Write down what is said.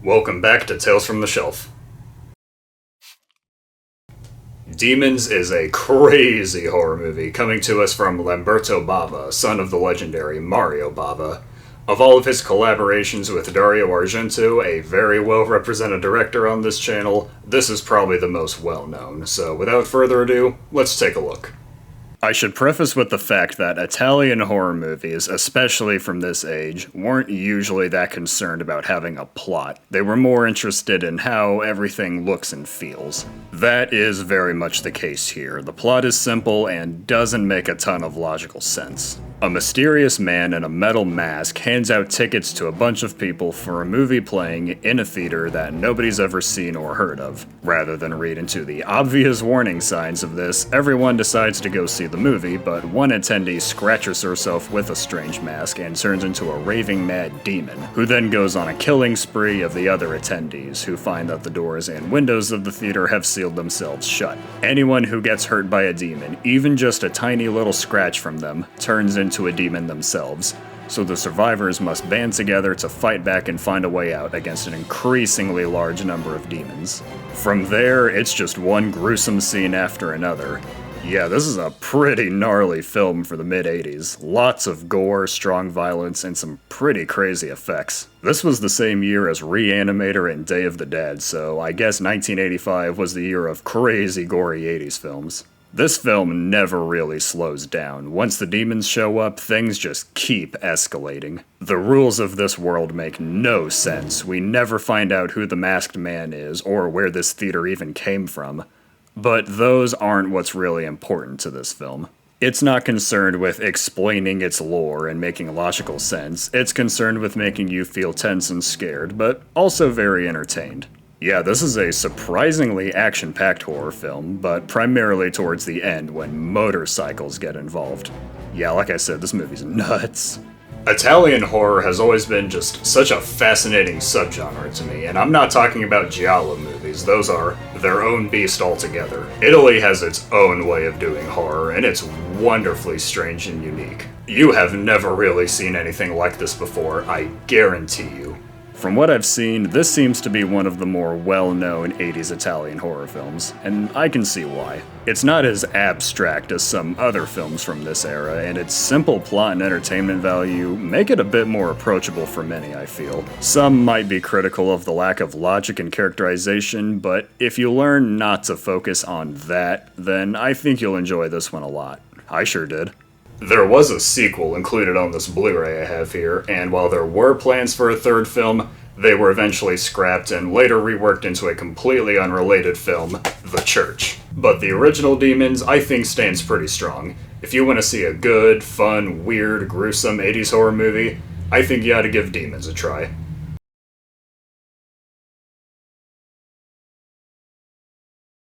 Welcome back to Tales from the Shelf. Demons is a crazy horror movie coming to us from Lamberto Bava, son of the legendary Mario Bava. Of all of his collaborations with Dario Argento, a very well-represented director on this channel, this is probably the most well-known, so without further ado, let's take a look. I should preface with the fact that Italian horror movies, especially from this age, weren't usually that concerned about having a plot. They were more interested in how everything looks and feels. That is very much the case here. The plot is simple and doesn't make a ton of logical sense. A mysterious man in a metal mask hands out tickets to a bunch of people for a movie playing in a theater that nobody's ever seen or heard of. Rather than read into the obvious warning signs of this, everyone decides to go see the movie, but one attendee scratches herself with a strange mask and turns into a raving mad demon, who then goes on a killing spree of the other attendees, who find that the doors and windows of the theater have sealed themselves shut. Anyone who gets hurt by a demon, even just a tiny little scratch from them, turns into a demon themselves, so the survivors must band together to fight back and find a way out against an increasingly large number of demons. From there, it's just one gruesome scene after another. Yeah, this is a pretty gnarly film for the mid-80s. Lots of gore, strong violence, and some pretty crazy effects. This was the same year as Reanimator and Day of the Dead, so I guess 1985 was the year of crazy gory 80s films. This film never really slows down. Once the demons show up, things just keep escalating. The rules of this world make no sense. We never find out who the masked man is, or where this theater even came from. But those aren't what's really important to this film. It's not concerned with explaining its lore and making logical sense. It's concerned with making you feel tense and scared, but also very entertained. Yeah, this is a surprisingly action-packed horror film, but primarily towards the end when motorcycles get involved. Yeah, like I said, this movie's nuts. Italian horror has always been just such a fascinating subgenre to me, and I'm not talking about giallo movies, those are their own beast altogether. Italy has its own way of doing horror, and it's wonderfully strange and unique. You have never really seen anything like this before, I guarantee you. From what I've seen, this seems to be one of the more well-known 80s Italian horror films, and I can see why. It's not as abstract as some other films from this era, and its simple plot and entertainment value make it a bit more approachable for many, I feel. Some might be critical of the lack of logic and characterization, but if you learn not to focus on that, then I think you'll enjoy this one a lot. I sure did. There was a sequel included on this Blu-ray I have here, and while there were plans for a third film, they were eventually scrapped and later reworked into a completely unrelated film, The Church. But the original Demons, I think, stands pretty strong. If you want to see a good, fun, weird, gruesome 80s horror movie, I think you ought to give Demons a try.